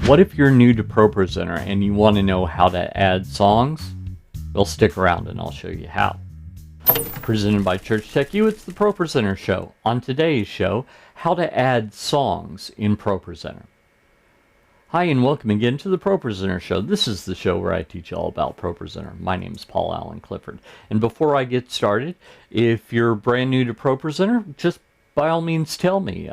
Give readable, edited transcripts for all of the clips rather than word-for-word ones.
What if you're new to ProPresenter and you want to know how to add songs? Well, stick around and I'll show you how. Presented by Church Tech U, it's the ProPresenter Show. On today's show, how to add songs in ProPresenter. Hi and welcome again to the ProPresenter Show. This is the show where I teach you all about ProPresenter. My name is Paul Allen Clifford. And before I get started, if you're brand new to ProPresenter, just by all means tell me.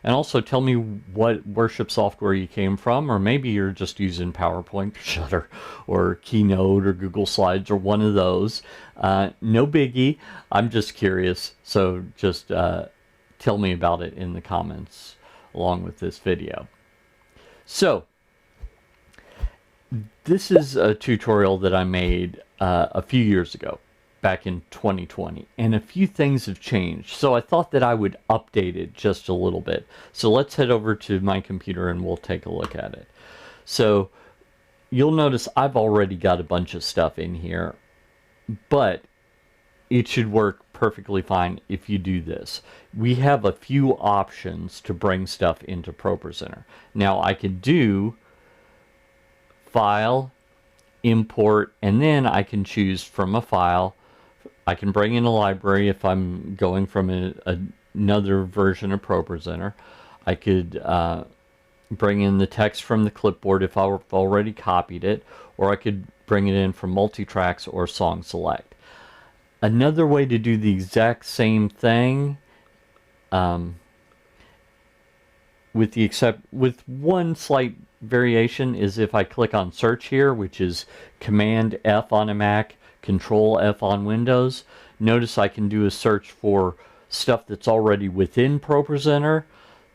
And also tell me what worship software you came from, or maybe you're just using PowerPoint, Shutter, or Keynote, or Google Slides, or one of those. No biggie. I'm just curious, so just tell me about it in the comments along with this video. So, this is a tutorial that I made a few years ago, back in 2020, and a few things have changed, so I thought that I would update it just a little bit. So let's head over to my computer and we'll take a look at it. So you'll notice I've already got a bunch of stuff in here, but it should work perfectly fine if you do this. We have a few options to bring stuff into ProPresenter. Now I could do File, Import, and then I can choose from a file. I can bring in a library if I'm going from another version of ProPresenter. I could bring in the text from the clipboard if I've already copied it, or I could bring it in from MultiTracks or SongSelect. Another way to do the exact same thing, with one slight variation, is if I click on search here, which is Command F on a Mac, Control F on Windows. Notice I can do a search for stuff that's already within ProPresenter,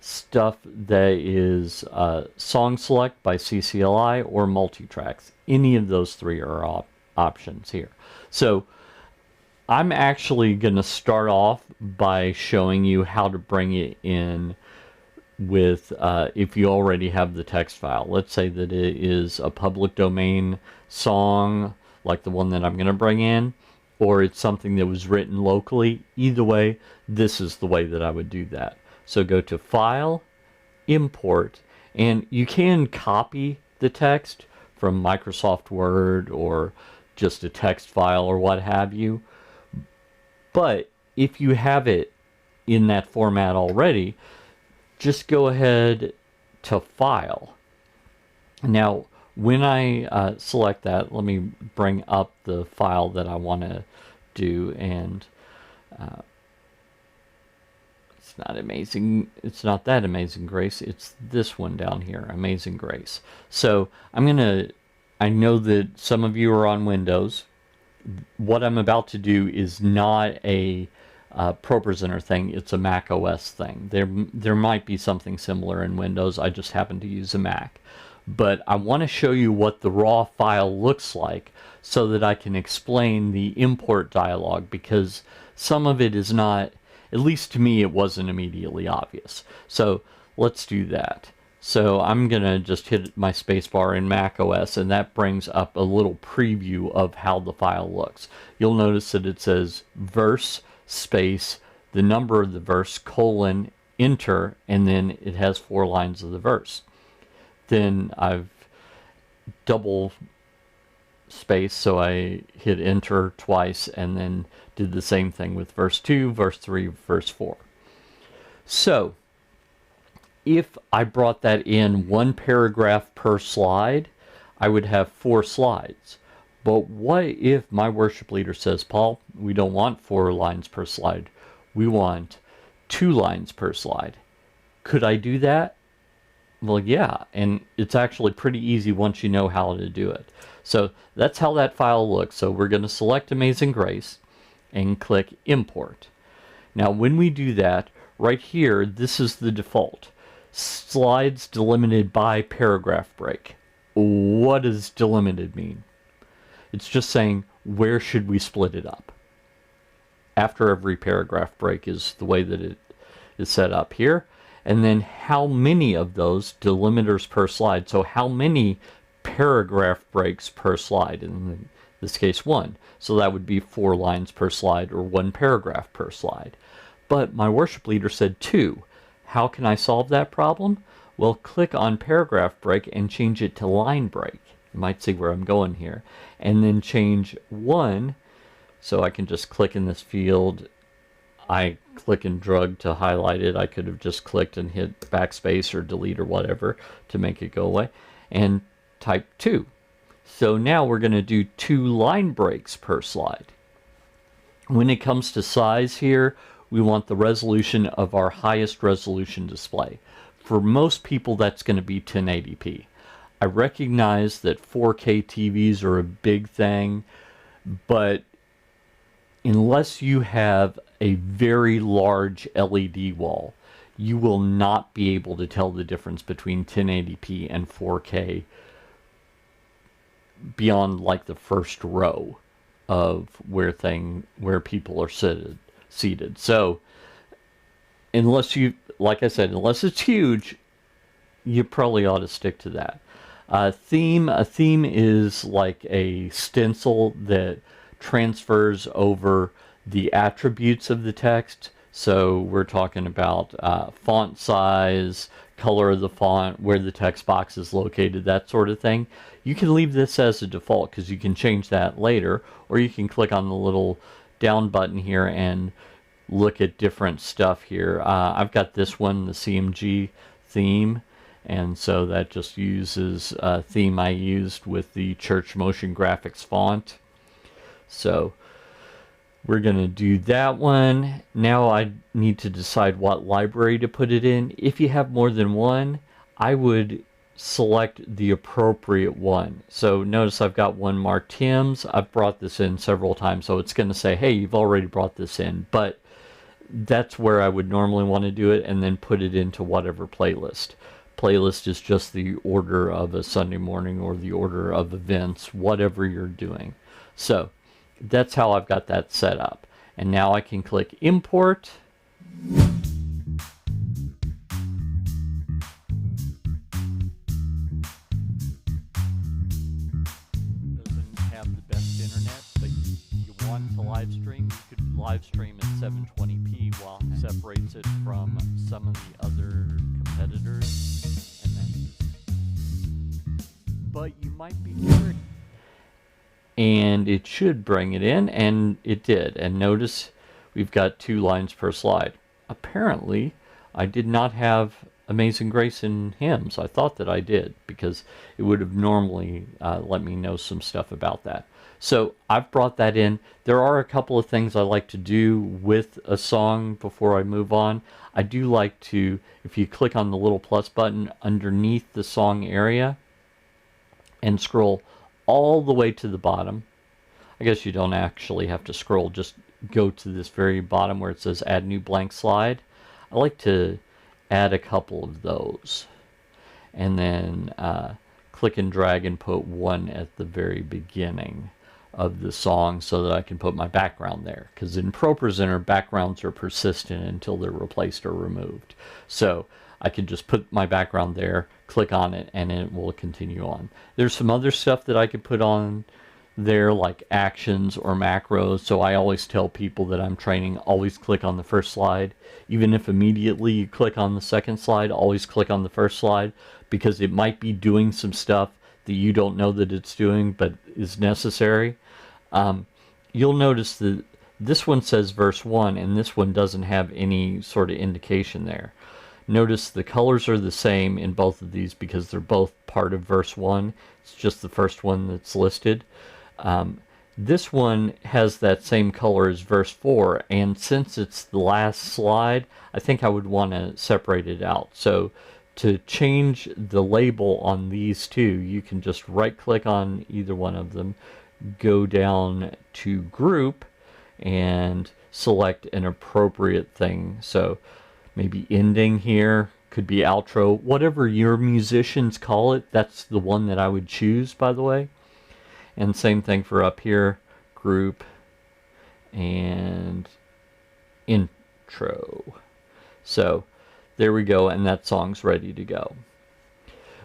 stuff that is SongSelect by CCLI, or MultiTracks. Any of those three are options here. So I'm actually going to start off by showing you how to bring it in with if you already have the text file. Let's say that it is a public domain song like the one that I'm going to bring in, or it's something that was written locally. Either way, this is the way that I would do that. So go to File, Import, and you can copy the text from Microsoft Word or just a text file or what have you. But if you have it in that format already, just go ahead to File. Now, when I select that, let me bring up the file that I want to do, and it's not that Amazing Grace, it's this one down here, Amazing Grace. So I know that some of you are on Windows. What I'm about to do is not a ProPresenter thing, it's a Mac OS thing. There might be something similar in Windows, I just happen to use a Mac. But I want to show you what the raw file looks like so that I can explain the import dialog, because some of it is not, at least to me, it wasn't immediately obvious. So let's do that. So I'm going to just hit my spacebar in Mac OS, and that brings up a little preview of how the file looks. You'll notice that it says verse space, the number of the verse, colon, enter, and then it has 4 lines of the verse. Then I've double space, so I hit enter twice and then did the same thing with verse 2, verse 3, verse 4. So if I brought that in 1 paragraph per slide, I would have 4 slides. But what if my worship leader says, Paul, we don't want 4 lines per slide, we want 2 lines per slide? Could I do that? Well, yeah, and it's actually pretty easy once you know how to do it. So that's how that file looks. So we're going to select Amazing Grace and click Import. Now when we do that, right here, this is the default. Slides delimited by paragraph break. What does delimited mean? It's just saying, where should we split it up? After every paragraph break is the way that it is set up here. And then how many of those delimiters per slide, so how many paragraph breaks per slide, in this case 1. So that would be 4 lines per slide, or 1 paragraph per slide. But my worship leader said 2. How can I solve that problem? Well, click on paragraph break and change it to line break. You might see where I'm going here. And then change 1, so I can just click in this field. I click and drag to highlight it. I could have just clicked and hit backspace or delete or whatever to make it go away. And type 2. So now we're going to do 2 line breaks per slide. When it comes to size here, we want the resolution of our highest resolution display. For most people, that's going to be 1080p. I recognize that 4K TVs are a big thing, but unless you have a very large LED wall, you will not be able to tell the difference between 1080p and 4K beyond like the first row of where people are seated. So unless you, like I said, unless it's huge, you probably ought to stick to that. A theme is like a stencil that transfers over the attributes of the text. So we're talking about font size, color of the font, where the text box is located, that sort of thing. You can leave this as a default because you can change that later, or you can click on the little down button here and look at different stuff here. I've got this one, the CMG theme, and so that just uses a theme I used with the Church Motion Graphics font. So we're going to do that one. Now I need to decide what library to put it in. If you have more than one, I would select the appropriate one. So notice I've got one marked hymns. I've brought this in several times, so it's going to say, hey, you've already brought this in. But that's where I would normally want to do it, and then put it into whatever playlist. Playlist is just the order of a Sunday morning or the order of events, whatever you're doing. So that's how I've got that set up. And now I can click import. Doesn't have the best internet, but you want to live stream, you could live stream at 720p while it separates it from some of the other competitors. And then, but you might be curious. And it should bring it in, and it did. And notice we've got 2 lines per slide. Apparently, I did not have Amazing Grace in hymns. I thought that I did, because it would have normally let me know some stuff about that. So I've brought that in. There are a couple of things I like to do with a song before I move on. I do like to, if you click on the little plus button underneath the song area and scroll all the way to the bottom. I guess you don't actually have to scroll, just go to this very bottom where it says add new blank slide. I like to add a couple of those, and then click and drag and put one at the very beginning of the song so that I can put my background there, because in ProPresenter backgrounds are persistent until they're replaced or removed. So I can just put my background there, click on it, and it will continue on. There's some other stuff that I could put on there, like actions or macros. So I always tell people that I'm training, always click on the first slide. Even if immediately you click on the second slide, always click on the first slide, because it might be doing some stuff that you don't know that it's doing, but is necessary. You'll notice that this one says verse 1, and this one doesn't have any sort of indication there. Notice the colors are the same in both of these because they're both part of verse 1. It's just the first one that's listed. This one has that same color as verse 4, and since it's the last slide, I think I would want to separate it out. So to change the label on these two, you can just right click on either one of them, go down to group, and select an appropriate thing. So maybe ending here, could be outro, whatever your musicians call it, that's the one that I would choose, by the way. And same thing for up here, group and intro. So there we go, and that song's ready to go.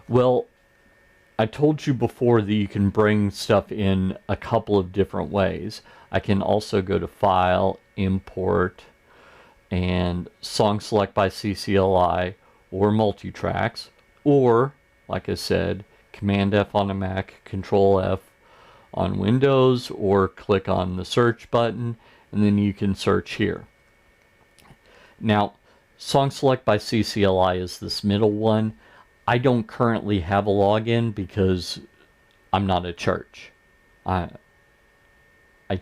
Well, I told you before that you can bring stuff in a couple of different ways. I can also go to File, Import, and SongSelect by CCLI, or MultiTracks, or, like I said, Command-F on a Mac, Control-F on Windows, or click on the search button, and then you can search here. Now, SongSelect by CCLI is this middle one. I don't currently have a login because I'm not a church. I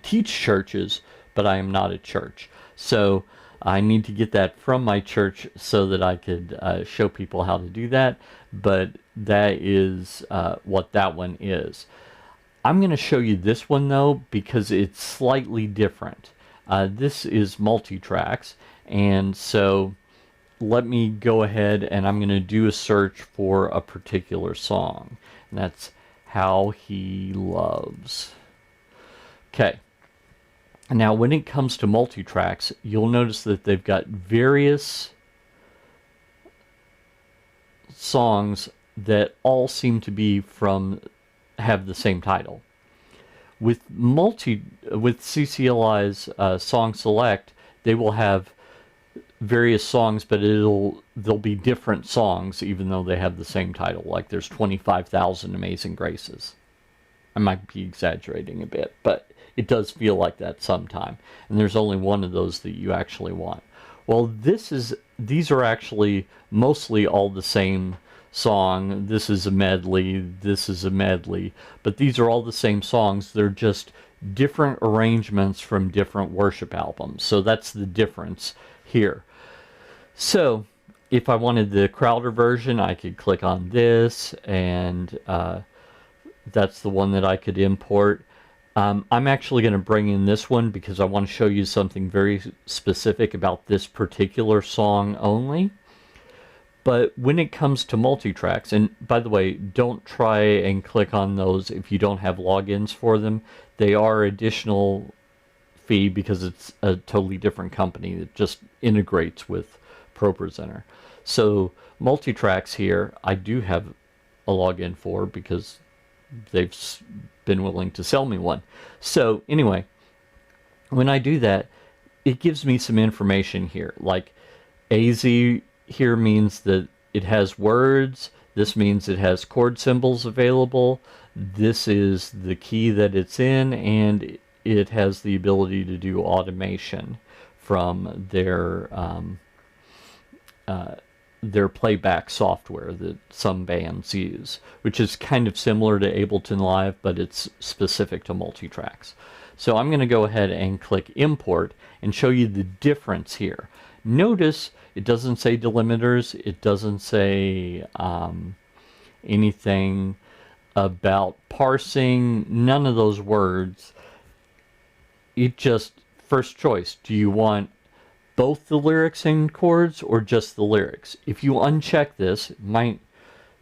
teach churches, but I am not a church. So I need to get that from my church so that I could show people how to do that. But that is what that one is. I'm going to show you this one though because it's slightly different. This is MultiTracks, and so let me go ahead and I'm going to do a search for a particular song. And that's How He Loves. Okay. Now when it comes to MultiTracks, you'll notice that they've got various songs that all seem to be have the same title. With CCLI's SongSelect, they will have various songs, but they'll be different songs even though they have the same title. Like there's 25,000 Amazing Graces. I might be exaggerating a bit, but it does feel like that sometime. And there's only one of those that you actually want. Well, these are actually mostly all the same song. This is a medley, this is a medley, but these are all the same songs. They're just different arrangements from different worship albums. So that's the difference here. So if I wanted the Crowder version, I could click on this, and that's the one that I could import. I'm actually going to bring in this one because I want to show you something very specific about this particular song only. But when it comes to MultiTracks, and by the way, don't try and click on those if you don't have logins for them. They are additional fee because it's a totally different company that just integrates with ProPresenter. So MultiTracks here, I do have a login for because they've been willing to sell me one. So anyway, when I do that, it gives me some information here. Like AZ here means that it has words. This means it has chord symbols available. This is the key that it's in, and it has the ability to do automation from their playback software that some bands use, which is kind of similar to Ableton Live, but it's specific to MultiTracks. So I'm going to go ahead and click Import and show you the difference here. Notice it doesn't say delimiters, it doesn't say anything about parsing, none of those words. It just, first choice, do you want both the lyrics and chords or just the lyrics? If you uncheck this, it might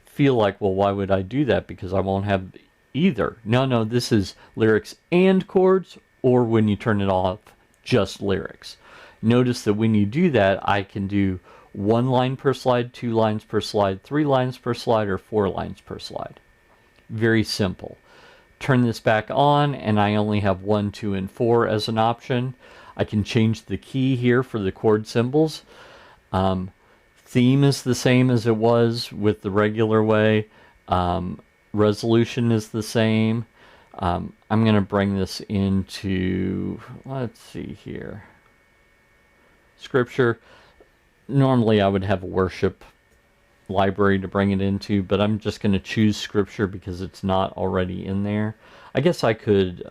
feel like, well, why would I do that? Because I won't have either. No, this is lyrics and chords, or when you turn it off, just lyrics. Notice that when you do that, I can do 1 line per slide, 2 lines per slide, 3 lines per slide, or 4 lines per slide. Very simple. Turn this back on, and I only have 1, 2, and 4 as an option. I can change the key here for the chord symbols. Theme is the same as it was with the regular way. Resolution is the same. I'm going to bring this into, let's see here, Scripture. Normally I would have a worship library to bring it into, but I'm just going to choose Scripture because it's not already in there. I guess I could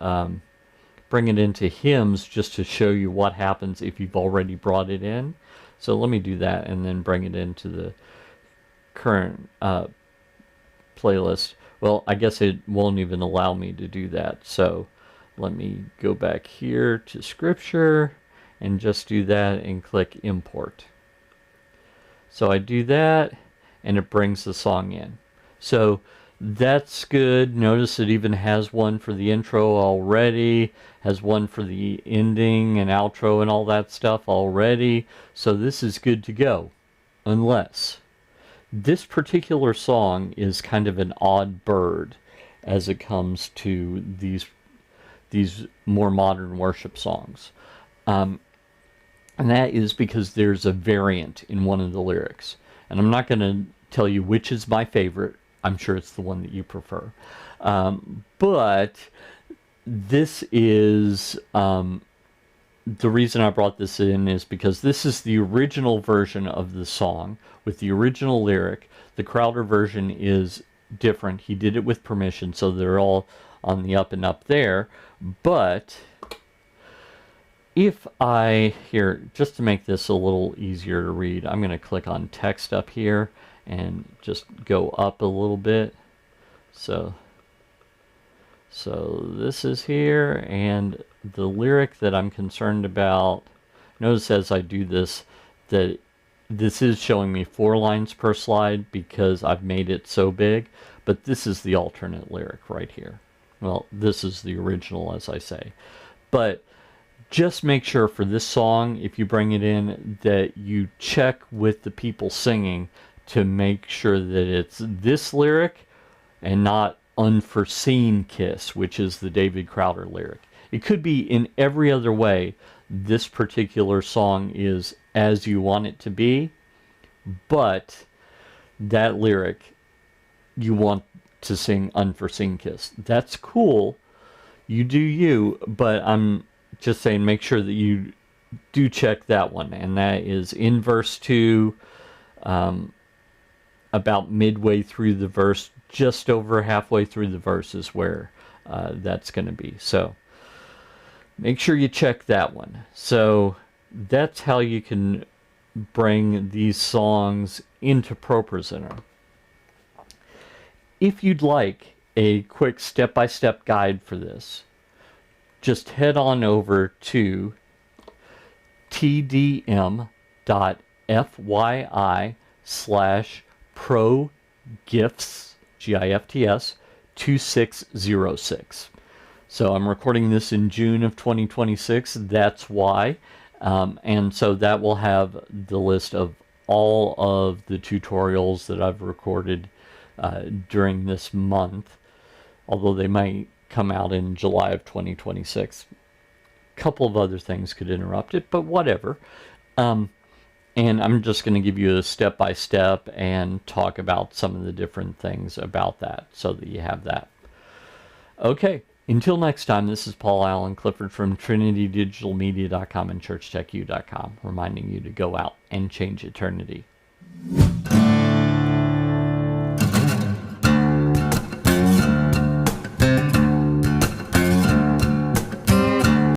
bring it into hymns just to show you what happens if you've already brought it in. So let me do that and then bring it into the current playlist. Well, I guess it won't even allow me to do that. So let me go back here to Scripture and just do that and click Import. So I do that and it brings the song in. So that's good. Notice it even has one for the intro already, has one for the ending and outro and all that stuff already. So this is good to go, unless this particular song is kind of an odd bird as it comes to these more modern worship songs. And that is because there's a variant in one of the lyrics. And I'm not going to tell you which is my favorite. I'm sure it's the one that you prefer. But this is, the reason I brought this in is because this is the original version of the song with the original lyric. The Crowder version is different. He did it with permission, so they're all on the up and up there. But if I, here, just to make this a little easier to read, I'm going to click on text up here and just go up a little bit. So this is here, and the lyric that I'm concerned about, notice as I do this that this is showing me 4 lines per slide because I've made it so big, but this is the alternate lyric right here. Well, this is the original, as I say. But just make sure for this song, if you bring it in, that you check with the people singing to make sure that it's this lyric and not Unforeseen Kiss, which is the David Crowder lyric. It could be in every other way. This particular song is as you want it to be, but that lyric you want to sing Unforeseen Kiss. That's cool. You do you, but I'm just saying make sure that you do check that one, and that is in verse 2, about midway through the verse, just over halfway through the verse is where that's going to be. So make sure you check that one. So that's how you can bring these songs into ProPresenter. If you'd like a quick step-by-step guide for this, just head on over to tdm.fyi/ProGifts, GIFTS, 2606. So I'm recording this in June of 2026. That's why. And so that will have the list of all of the tutorials that I've recorded during this month, although they might come out in July of 2026. A couple of other things could interrupt it, but whatever. And I'm just going to give you a step-by-step and talk about some of the different things about that so that you have that. Okay, until next time, this is Paul Allen Clifford from TrinityDigitalMedia.com and ChurchTechU.com, reminding you to go out and change eternity.